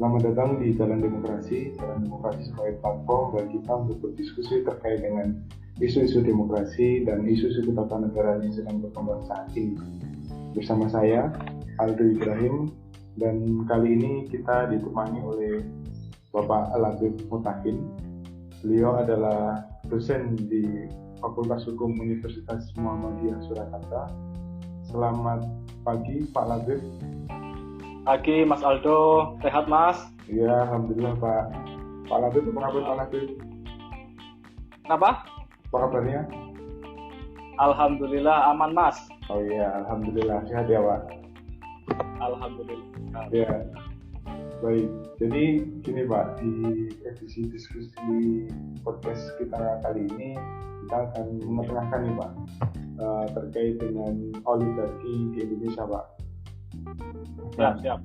Selamat datang di Jalan Demokrasi. Jalan Demokrasi sebagai platform bagi kita untuk berdiskusi terkait dengan isu-isu demokrasi dan isu-isu ketatanegaraan yang sedang berkembang saat ini. Bersama saya, Aldo Ibrahim, dan kali ini kita ditemani oleh Bapak Labib Mutakin. Beliau adalah dosen di Fakultas Hukum Universitas Muhammadiyah Surakarta. Selamat pagi, Pak Labib. Pagi, Mas Aldo. Sehat, Mas? Iya, alhamdulillah, Pak. Pak Labib, apa kabar, Pak Labib? Kenapa? Apa kabarnya? Alhamdulillah aman, Mas. Oh iya, alhamdulillah. Sehat ya, Pak? Alhamdulillah. Ya, baik. Jadi gini, Pak, di edisi diskusi podcast kita kali ini, kita akan menerangkan nih, Pak, terkait dengan oligarki di Indonesia, Pak. Siap.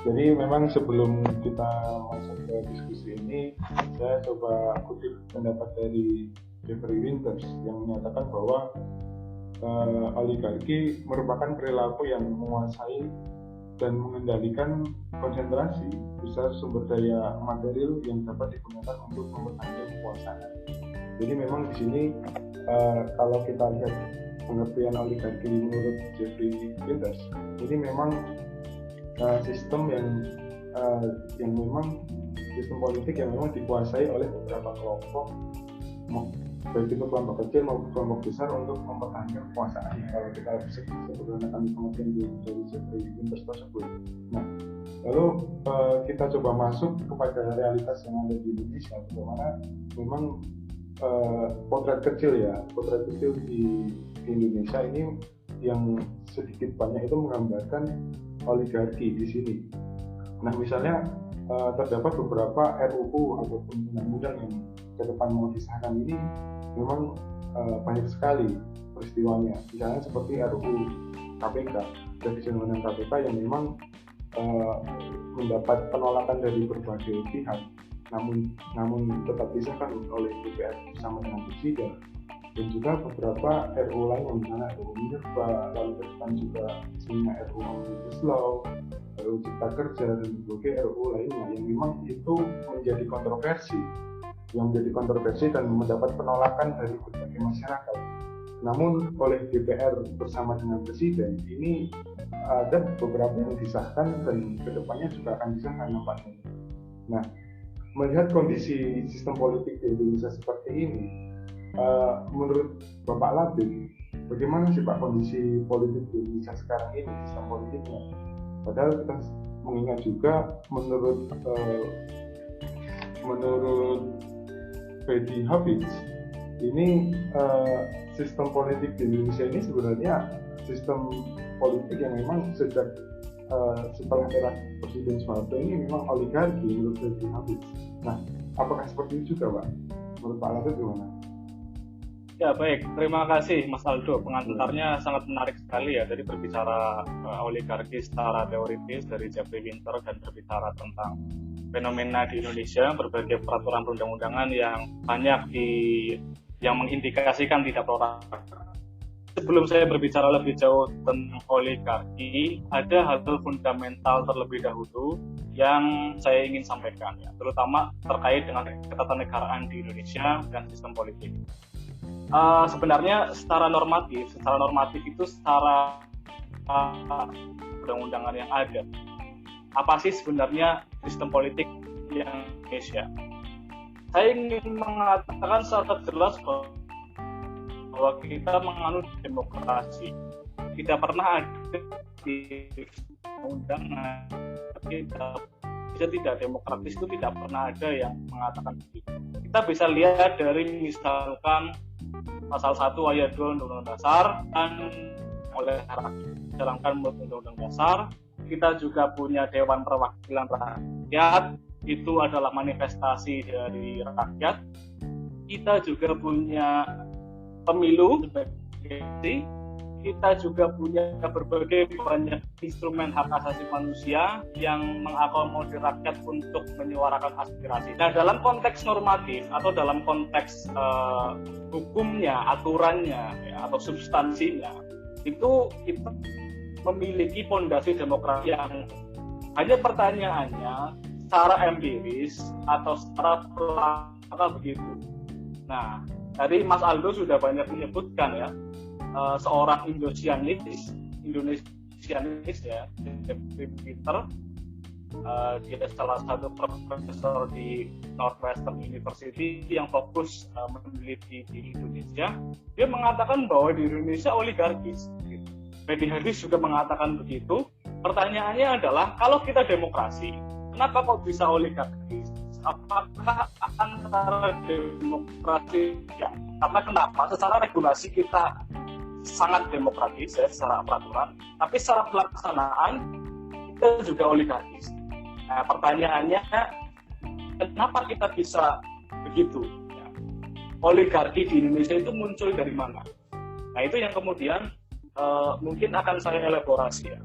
Jadi memang sebelum kita masuk ke diskusi ini, saya coba kutip pendapat dari Jeffrey Winters yang menyatakan bahwa oligarki merupakan perilaku yang menguasai dan mengendalikan konsentrasi besar sumber daya material yang dapat digunakan untuk mempertahankan kekuasaan. Jadi memang di sini kalau kita lihat pengertian oligarki menurut Jeffrey Winters, ini memang sistem yang memang sistem politik yang memang dikuasai oleh beberapa kelompok, baik itu kelompok kecil maupun kelompok besar untuk mempertahankan kekuasaan. Kalau kita sebutkan pengertian dari Jeffrey Winters tersebut. Nah, lalu kita coba masuk kepada realitas yang ada di Indonesia, bagaimana memang potret kecil di Indonesia ini yang sedikit banyak itu menggambarkan oligarki di sini. Nah, misalnya terdapat beberapa RUU ataupun undang-undang yang ke depan mau disahkan ini memang banyak sekali peristiwanya. Misalnya seperti RUU KPK, revisi undang-undang KPK yang memang mendapat penolakan dari berbagai pihak, namun tetap disahkan oleh DPR bersama dengan Presiden. Dan juga beberapa RUU lain yang misalnya RUU Minerba, lalu ke depan juga misalnya RUU Omnibus Law, RUU Cipta Kerja, dan berbagai RUU lainnya yang memang itu menjadi kontroversi dan mendapat penolakan dari berbagai masyarakat. Namun oleh DPR bersama dengan Presiden ini ada beberapa yang disahkan dan kedepannya juga akan disahkan nampaknya. Nah, melihat kondisi sistem politik di Indonesia seperti ini, menurut Bapak Labib, bagaimana sih Pak kondisi politik di Indonesia sekarang ini, sistem politiknya? Padahal kita mengingat juga menurut Fedi Hafiz, ini sistem politik di Indonesia ini sebenarnya sistem politik yang memang sejak setelah era Presiden Soeharto ini memang oligarki menurut Fedi Hafiz. Nah, apakah seperti itu juga, Pak? Menurut Pak Labib gimana? Ya, baik. Terima kasih, Mas Aldo. Pengantarnya sangat menarik sekali ya. Dari berbicara oligarki secara teoritis dari Jeffrey Winters dan berbicara tentang fenomena di Indonesia, berbagai peraturan perundang-undangan yang banyak yang mengindikasikan tidak pro rakyat. Sebelum saya berbicara lebih jauh tentang oligarki, ada hal fundamental terlebih dahulu yang saya ingin sampaikan ya, terutama terkait dengan ketatanegaraan di Indonesia dan sistem politik. Sebenarnya secara normatif itu secara undang-undangan yang ada, apa sih sebenarnya sistem politik yang Indonesia? Saya ingin mengatakan secara jelas bahwa kita menganut demokrasi. Tidak pernah ada di undangan kita tidak demokratis itu tidak pernah ada yang mengatakan begitu. Kita bisa lihat dari misalkan pasal 1 ayat 2 Undang-Undang Dasar dan oleh rakyat dijalankan menurut Undang-Undang Dasar. Kita juga punya Dewan Perwakilan Rakyat, itu adalah manifestasi dari rakyat. Kita juga punya pemilu, kita juga punya berbagai banyak instrumen hak asasi manusia yang mengakomodir rakyat untuk menyuarakan aspirasi. Nah, dalam konteks normatif atau dalam konteks hukumnya, aturannya, ya, atau substansinya, itu kita memiliki fondasi demokrasi yang hanya pertanyaannya secara empiris atau secara pelaksanaan begitu. Nah, tadi Mas Aldo sudah banyak menyebutkan ya, seorang Indonesianis ya, Jeffrey Peter, dia salah satu profesor di Northwestern University yang fokus meneliti di Indonesia. Dia mengatakan bahwa di Indonesia oligarkis. Freddy Harris juga mengatakan begitu. Pertanyaannya adalah, kalau kita demokrasi, kenapa kok bisa oligarkis? Apakah antara demokrasi? Ya, karena kenapa? Secara regulasi kita sangat demokratis ya, secara peraturan, tapi secara pelaksanaan kita juga oligarkis. Nah, pertanyaannya, kenapa kita bisa begitu? Ya. Oligarki di Indonesia itu muncul dari mana? Nah, itu yang kemudian mungkin akan saya elaborasi ya.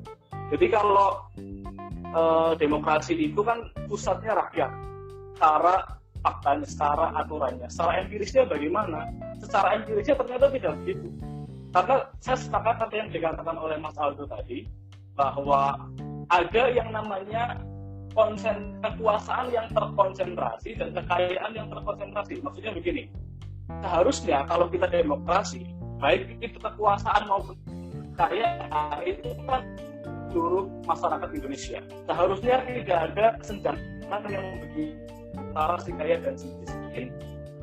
Jadi kalau demokrasi itu kan pusatnya rakyat, secara faktanya, secara aturannya, secara empirisnya bagaimana? Secara empirisnya ternyata tidak begitu. Karena saya sepakat kata yang dikatakan oleh Mas Aldo tadi, bahwa ada yang namanya kekuasaan yang terkonsentrasi dan kekayaan yang terkonsentrasi. Maksudnya begini, seharusnya kalau kita demokrasi, baik itu kekuasaan maupun kekayaan itu kan seluruh masyarakat Indonesia. Seharusnya tidak ada kesenjangan yang begitu antara si kaya dan si miskin,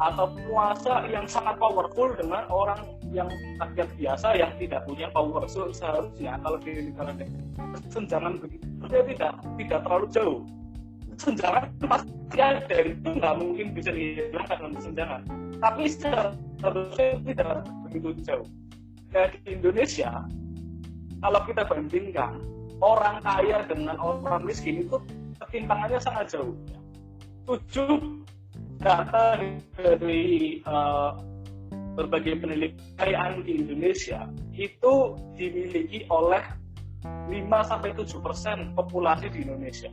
atau penguasa yang sangat powerful dengan orang yang rakyat biasa yang tidak punya power. So, seharusnya kalau di negara kesenjangan begitu tidak terlalu jauh. Kesenjangan pasti ada, itu nggak mungkin bisa dihilangkan dengan kesenjangan. Tapi seharusnya tidak begitu jauh. Nah, di Indonesia, kalau kita bandingkan orang kaya dengan orang miskin itu ketimpangannya sangat jauh. 7 data dari berbagai penelitian di Indonesia itu dimiliki oleh 5-7% populasi di Indonesia.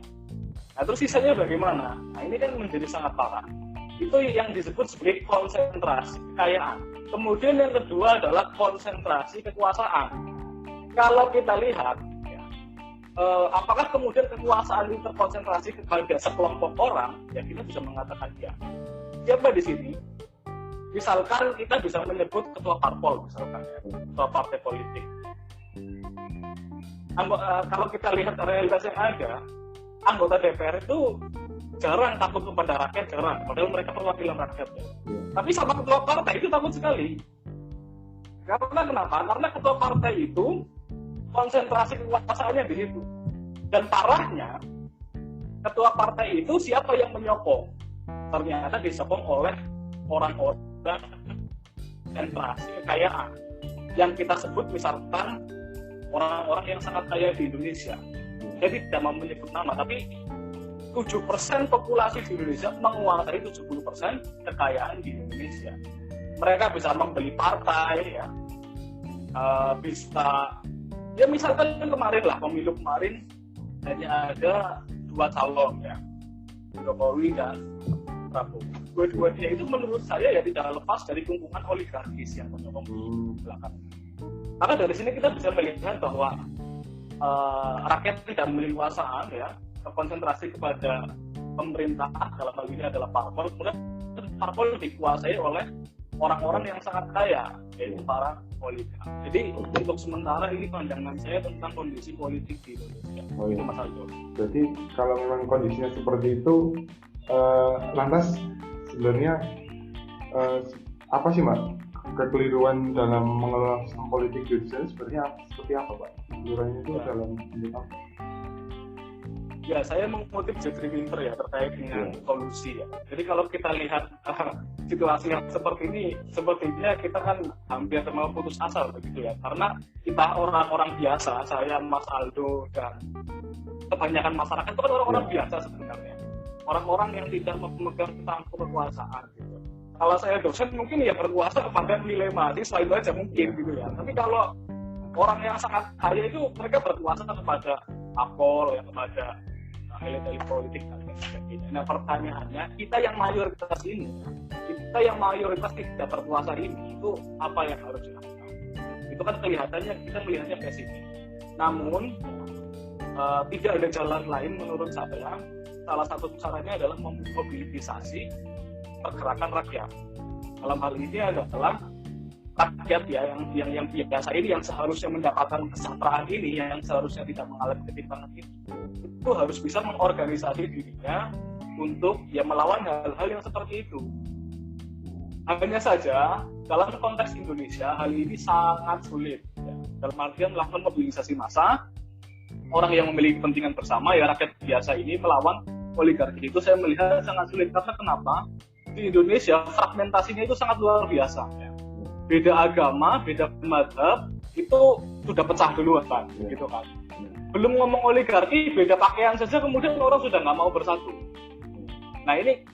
Nah, terus sisanya bagaimana? Nah, ini kan menjadi sangat parah. Itu yang disebut sebagai konsentrasi kekayaan. Kemudian yang kedua adalah konsentrasi kekuasaan. Kalau kita lihat, ya, apakah kemudian kekuasaan itu terkonsentrasi kepada sekelompok orang? Ya, kita bisa mengatakan ya. Siapa di sini? Misalkan kita bisa menyebut ketua parpol, misalkan ya, ketua partai politik. Kalau kita lihat realitas yang ada, anggota DPR itu jarang takut kepada rakyat, jarang. Padahal mereka perwakilan rakyat. Ya. Tapi sama ketua partai itu takut sekali. Karena kenapa? Karena ketua partai itu konsentrasi kekuasaannya di situ. Dan parahnya, ketua partai itu siapa yang menyokong? Ternyata disokong oleh orang-orang konsentrasi kekayaan yang kita sebut misalkan orang-orang yang sangat kaya di Indonesia. Jadi tidak mau menyebut nama, tapi 7% populasi di Indonesia menguasai 70% kekayaan di Indonesia. Mereka bisa membeli partai, ya, bisa, ya misalkan kemarin lah, pemilu kemarin hanya ada 2 calon ya, Jokowi dan Prabowo. Dua-duanya itu menurut saya ya tidak lepas dari kungkungan oligarkis yang menyokong di belakang. Maka dari sini kita bisa melihat bahwa rakyat tidak memiliki kekuasaan ya, terkonsentrasi kepada pemerintah, dalam hal ini adalah parpol, kemudian parpol dikuasai oleh orang-orang yang sangat kaya, yaitu para oligark. Jadi untuk sementara ini pandangan saya tentang kondisi politik di Indonesia. Oh, iya. Itu Mas Aldo. Berarti kalau memang kondisinya seperti itu, lantas sebenarnya apa sih Mbak kekeliruan dalam mengelola sistem politik di Indonesia sebenarnya seperti apa Pak? Kekeliruannya itu dalam bentuk apa? Ya, saya mengutip Jeffrey Winter ya terkait dengan solusi ya. Jadi kalau kita lihat situasi yang seperti ini, sepertinya kita kan hampir mau putus asa begitu ya. Karena kita orang-orang biasa, saya, Mas Aldo, dan kebanyakan masyarakat itu kan orang-orang biasa sebenarnya. Orang-orang yang tidak memegang tampuk kekuasaan gitu. Kalau saya dosen mungkin ya berkuasa kepada nilai mahasiswa itu aja mungkin gitu ya. Tapi kalau orang yang sangat kaya itu mereka berkuasa kepada akol ya, kepada elit-elit politik dan sebagainya. Nah pertanyaannya, kita yang mayoritas ini, kita yang mayoritas tidak berkuasa ini, itu apa yang harus dilakukan? Itu kan kelihatannya, kita melihatnya pesimis. Namun tidak ada jalan lain menurut saya salah satu caranya adalah memobilisasi pergerakan rakyat. Dalam hal ini adalah rakyat ya yang biasa ini, yang seharusnya mendapatkan kesejahteraan ini, yang seharusnya tidak mengalami ketimpangan ini, itu harus bisa mengorganisasi dirinya untuk ya melawan hal-hal yang seperti itu. Hanya saja dalam konteks Indonesia hal ini sangat sulit ya. Dalam artian melakukan mobilisasi massa orang yang memiliki kepentingan bersama ya rakyat biasa ini melawan oligarki, itu saya melihat sangat sulit. Karena kenapa? Di Indonesia fragmentasinya itu sangat luar biasa ya. Beda agama, beda mazhab itu sudah pecah duluan kan, gitu kan. Belum ngomong oligarki, beda pakaian saja kemudian orang sudah nggak mau bersatu. Nah ini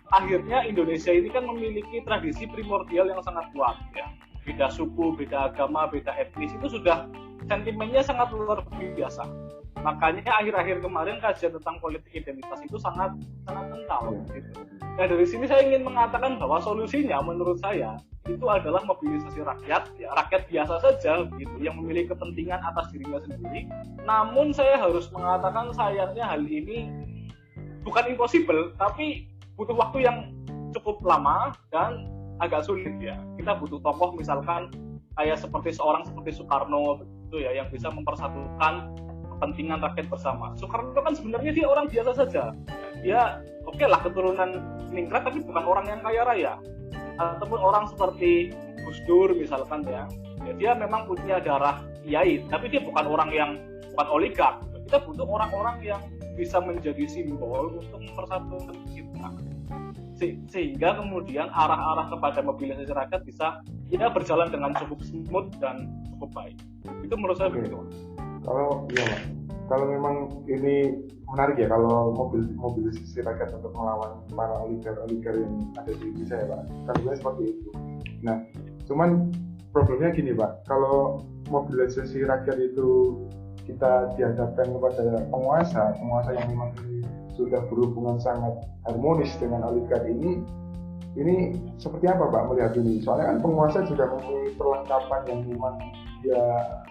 akhirnya Indonesia ini kan memiliki tradisi primordial yang sangat kuat ya. Beda suku, beda agama, beda etnis itu sudah sentimennya sangat luar biasa. Makanya akhir-akhir kemarin kajian tentang politik identitas itu sangat kental gitu. Nah dari sini saya ingin mengatakan bahwa solusinya menurut saya itu adalah mobilisasi rakyat, ya rakyat biasa saja gitu, yang memiliki kepentingan atas dirinya sendiri. Namun saya harus mengatakan sayangnya hal ini bukan impossible, tapi butuh waktu yang cukup lama dan agak sulit ya. Kita butuh tokoh misalkan kayak seperti Soekarno gitu ya, yang bisa mempersatukan kepentingan rakyat bersama. Soekarno kan sebenarnya dia orang biasa saja. Dia oke lah keturunan ningrat tapi bukan orang yang kaya raya. Ataupun orang seperti Gus Dur misalkan ya. Dia memang punya darah kiai, tapi dia bukan orang yang bukan oligark. Kita butuh orang-orang yang bisa menjadi simbol untuk mempersatukan kita. Sehingga kemudian arah-arah kepada mobilisasi rakyat bisa ya berjalan dengan cukup smooth dan cukup baik. Itu menurut saya begitu. Kalau memang ini menarik ya, kalau mobilisasi rakyat untuk melawan para oligark yang ada di Indonesia ya Pak, kan seperti itu. Nah, cuman problemnya gini Pak, kalau mobilisasi rakyat itu kita dihadapkan kepada penguasa yang memang ini sudah berhubungan sangat harmonis dengan oligark ini seperti apa Pak melihat ini? Soalnya kan penguasa juga mempunyai perlengkapan yang memang dia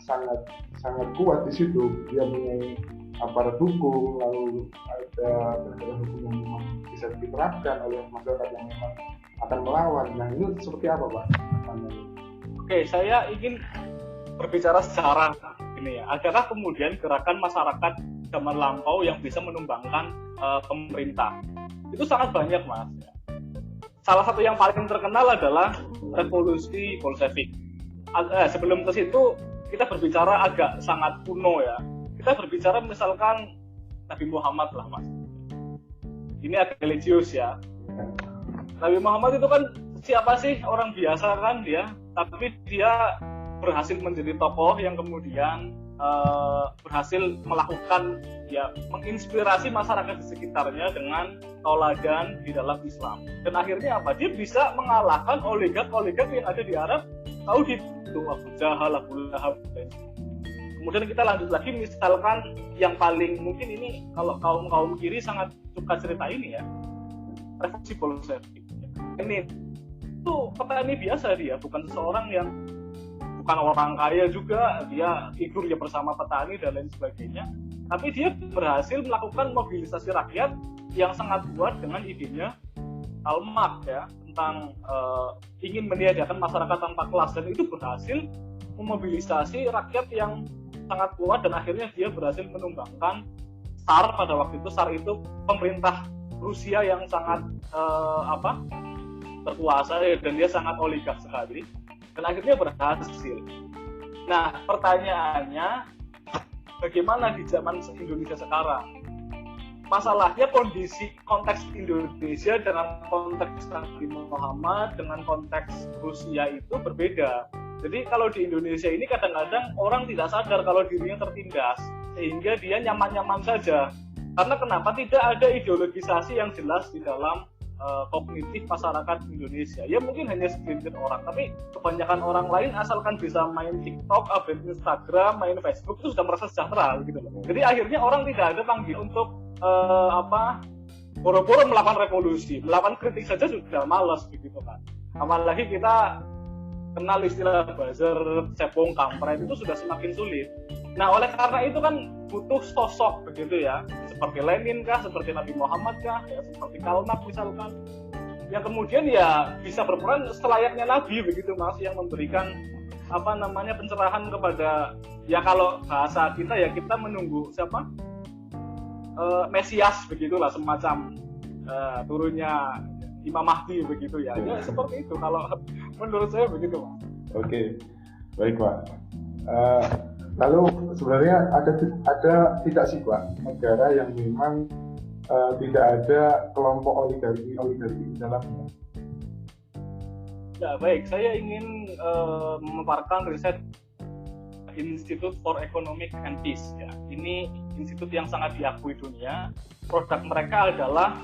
sangat kuat di situ. Dia mempunyai aparat hukum, lalu ada penegakan hukum yang memang bisa diterapkan oleh masyarakat yang memang akan melawan. Nah ini seperti apa Pak? Oke, saya ingin berbicara secara ini ya. Adakah kemudian gerakan masyarakat zaman lampau yang bisa menumbangkan pemerintah? Itu sangat banyak Mas. Salah satu yang paling terkenal adalah revolusi Bolshevik. Sebelum ke situ kita berbicara agak sangat kuno ya. Kita berbicara misalkan Nabi Muhammad lah Mas. Ini agak religius ya. Nabi Muhammad itu kan siapa sih, orang biasa kan dia, tapi dia berhasil menjadi tokoh yang kemudian berhasil melakukan ya menginspirasi masyarakat di sekitarnya dengan tauladan di dalam Islam. Dan akhirnya apa? Dia bisa mengalahkan oligark yang ada di Arab Saudi, itu Abu Jahal, Abu Lahab. Kemudian kita lanjut lagi misalkan yang paling mungkin ini kalau kaum kiri sangat suka cerita ini ya, revolusi Bolshevik. Ini itu petani biasa dia, bukan seseorang yang bukan orang kaya juga, dia tidur ya bersama petani dan lain sebagainya, tapi dia berhasil melakukan mobilisasi rakyat yang sangat kuat dengan idenya Karl Marx ya, tentang ingin meniadakan masyarakat tanpa kelas, dan itu berhasil memobilisasi rakyat yang sangat kuat, dan akhirnya dia berhasil menumbangkan Tsar pada waktu itu. Tsar itu pemerintah Rusia yang sangat berkuasa ya, dan dia sangat oligark sekali. Dan akhirnya berhasil. Nah, pertanyaannya, bagaimana di zaman Indonesia sekarang? Masalahnya kondisi konteks Indonesia dengan konteks Nabi Muhammad, dengan konteks Rusia itu berbeda. Jadi kalau di Indonesia ini kadang-kadang orang tidak sadar kalau dirinya tertindas, sehingga dia nyaman-nyaman saja. Karena kenapa? Tidak ada ideologisasi yang jelas di dalam kognitif masyarakat Indonesia. Ya mungkin hanya segelintir orang, tapi kebanyakan orang lain asalkan bisa main TikTok, update Instagram, main Facebook itu sudah merasa sejahtera gitu loh. Jadi akhirnya orang tidak ada panggil untuk boro-boro melakukan revolusi, melakukan kritik saja sudah malas begitu kan. Apalagi kita kenal istilah buzzer, cepong, kampret itu sudah semakin sulit. Nah, oleh karena itu kan butuh sosok begitu ya, seperti Lenin kah, seperti Nabi Muhammad kah, ya, seperti Karl Marx misalkan, yang kemudian ya bisa berperan selayaknya Nabi begitu Mas, yang memberikan pencerahan kepada, ya kalau bahasa kita ya kita menunggu siapa, Mesias begitulah, semacam turunnya Imam Mahdi begitu ya. Ya seperti itu kalau menurut saya begitu Mas. Oke, baik Pak. Lalu sebenarnya ada tidak sih Pak negara yang memang tidak ada kelompok oligarki di dalamnya? Ya baik, saya ingin memaparkan riset Institute for Economic and Peace. Ya, ini institut yang sangat diakui dunia. Produk mereka adalah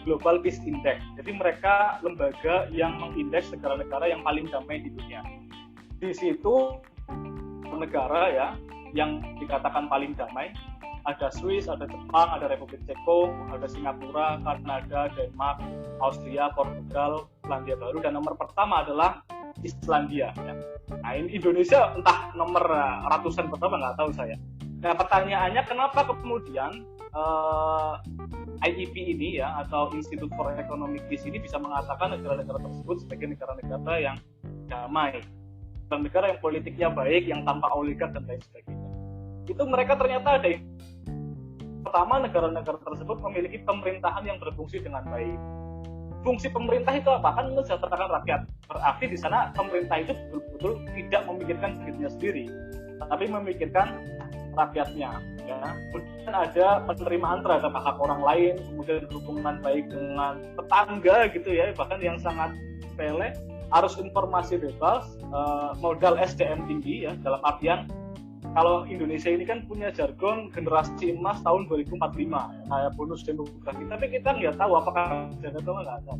Global Peace Index. Jadi mereka lembaga yang mengindeks negara-negara yang paling damai di dunia. Di situ negara ya yang dikatakan paling damai ada Swiss, ada Jepang, ada Republik Ceko, ada Singapura, Kanada, Denmark, Austria, Portugal, Selandia Baru, dan nomor pertama adalah Islandia. Ya. Nah ini Indonesia entah nomor ratusan pertama nggak tahu saya. Nah pertanyaannya kenapa kemudian IEP ini ya atau Institute for Economic Peace ini bisa mengatakan negara-negara tersebut sebagai negara-negara yang damai, negara yang politiknya baik, yang tanpa oligark dan lain sebagainya. Itu mereka ternyata ada pertama, negara-negara tersebut memiliki pemerintahan yang berfungsi dengan baik. Fungsi pemerintah itu apa? Kan mensejahterakan rakyat. Berarti di sana pemerintah itu betul-betul tidak memikirkan dirinya sendiri, tapi memikirkan rakyatnya. Ya. Kemudian ada penerimaan terhadap hak orang lain, kemudian hubungan baik dengan tetangga gitu ya, bahkan yang sangat sepele. Harus informasi bebas, modal SDM tinggi ya, dalam artian kalau Indonesia ini kan punya jargon generasi emas tahun 2045 ya, kayak bonus demografi, tapi kita nggak tahu apakah ada atau nggak ada.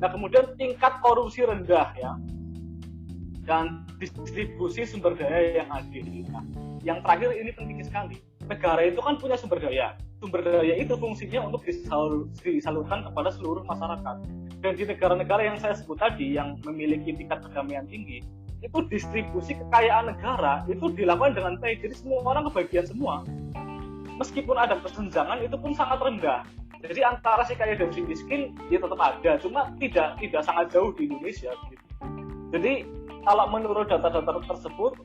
Nah kemudian tingkat korupsi rendah ya, dan distribusi sumber daya yang adil. Nah, yang terakhir ini penting sekali, negara itu kan punya sumber daya itu fungsinya untuk disalurkan kepada seluruh masyarakat. Dan di negara-negara yang saya sebut tadi yang memiliki tingkat perdamaian tinggi, itu distribusi kekayaan negara itu dilakukan dengan baik, jadi semua orang kebagian semua. Meskipun ada kesenjangan itu pun sangat rendah. Jadi antara si kaya dan si miskin ya tetap ada, cuma tidak sangat jauh di Indonesia gitu. Jadi kalau menurut data-data tersebut,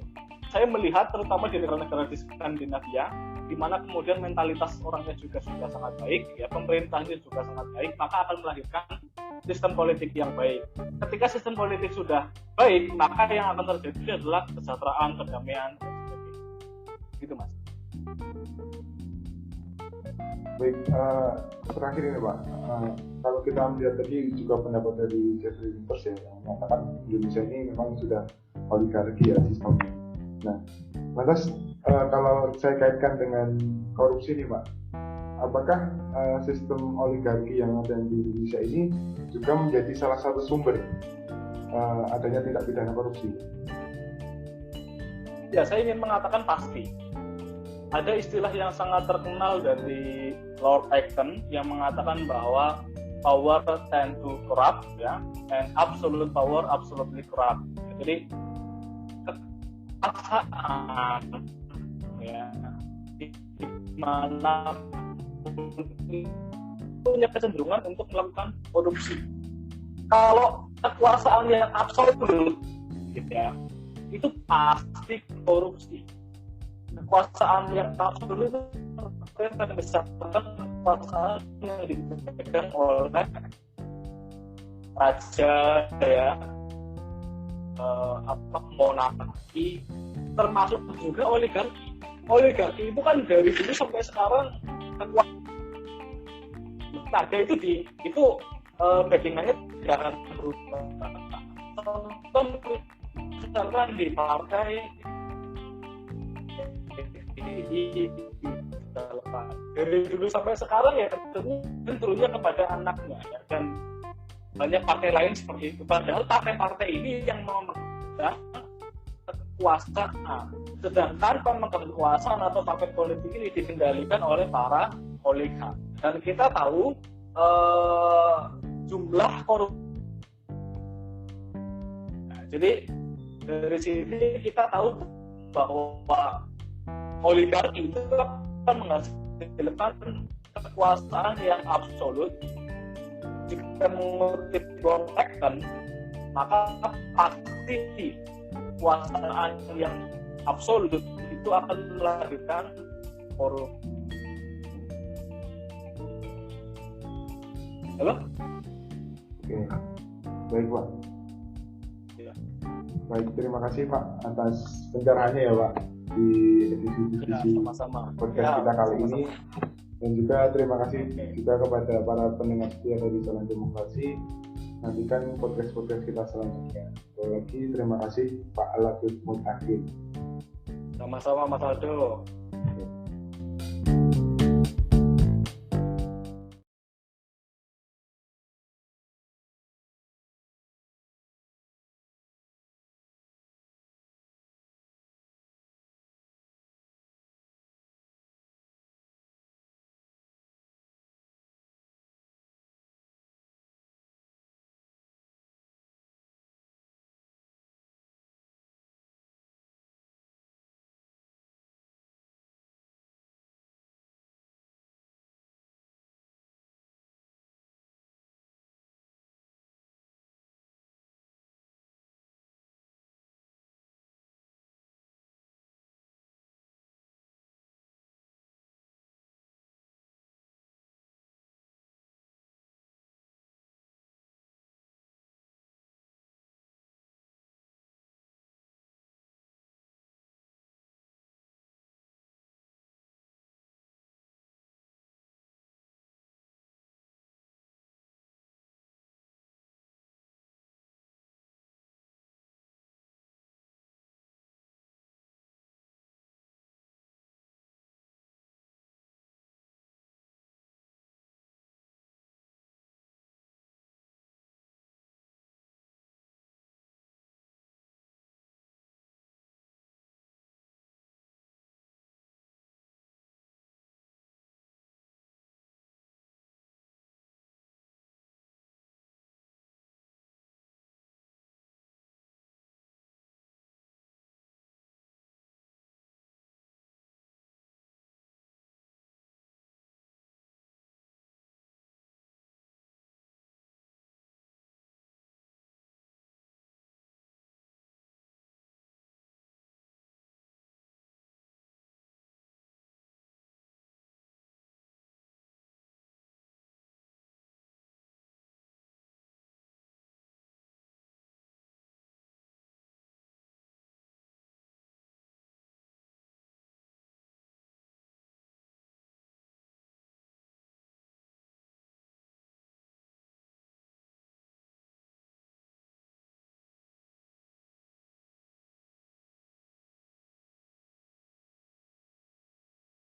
saya melihat terutama di negara-negara di Skandinavia, di mana kemudian mentalitas orangnya juga sudah sangat baik, ya pemerintahnya juga sangat baik, maka akan melahirkan sistem politik yang baik. Ketika sistem politik sudah baik, maka yang akan terjadi adalah kesejahteraan, perdamaian, dan sebagainya. Gitu Mas. Baik, terakhir ini Pak, kalau kita melihat tadi juga pendapat dari Jeffrey Winters ya, yang mengatakan Indonesia ini memang sudah oligarki ya sistemnya. Nah, lantas kalau saya kaitkan dengan korupsi nih Pak, apakah sistem oligarki yang ada di Indonesia ini juga menjadi salah satu sumber adanya tindak pidana korupsi? Ya, saya ingin mengatakan pasti. Ada istilah yang sangat terkenal dari Lord Acton yang mengatakan bahwa power tend to corrupt, ya, and absolute power absolutely corrupt. Jadi kekuasaan, ya, di mana punya kecenderungan untuk melakukan korupsi. Kalau kekuasaan yang absolut, gitu ya, itu pasti korupsi. Kekuasaan yang absolut itu berdasarkan kekuasaan yang dipegang oleh raja, ya, monarki, termasuk juga oligarki. Oligarki itu kan dari dulu sampai sekarang ada itu backingannya tidak akan berubah. Misalkan di partai dari dulu sampai sekarang ya tentunya kepada anaknya ya, dan banyak partai lain seperti itu. Padahal partai-partai ini yang memegang kekuasaan, sedangkan pemegang kekuasaan atau partai politik ini dikendalikan oleh para oligark. Dan kita tahu jumlah korupsi. Nah, jadi dari sini kita tahu bahwa oligarki itu akan menghasilkan kekuasaan yang absolut. Jika mengutip John Paxton, maka pasti kekuasaan yang absolut itu akan melahirkan korupsi. Halo? Oke, baik Pak. Ya. Baik, terima kasih Pak atas pencerahannya ya Pak di edisi diskusi Sama-sama. podcast kita kali ini. Dan juga terima kasih juga kepada para pendengar setia dari Jalan Demokrasi. Nantikan podcast-podcast kita selanjutnya. Sekali lagi terima kasih Pak Aladud Mutakin. Sama-sama Mas Aldo.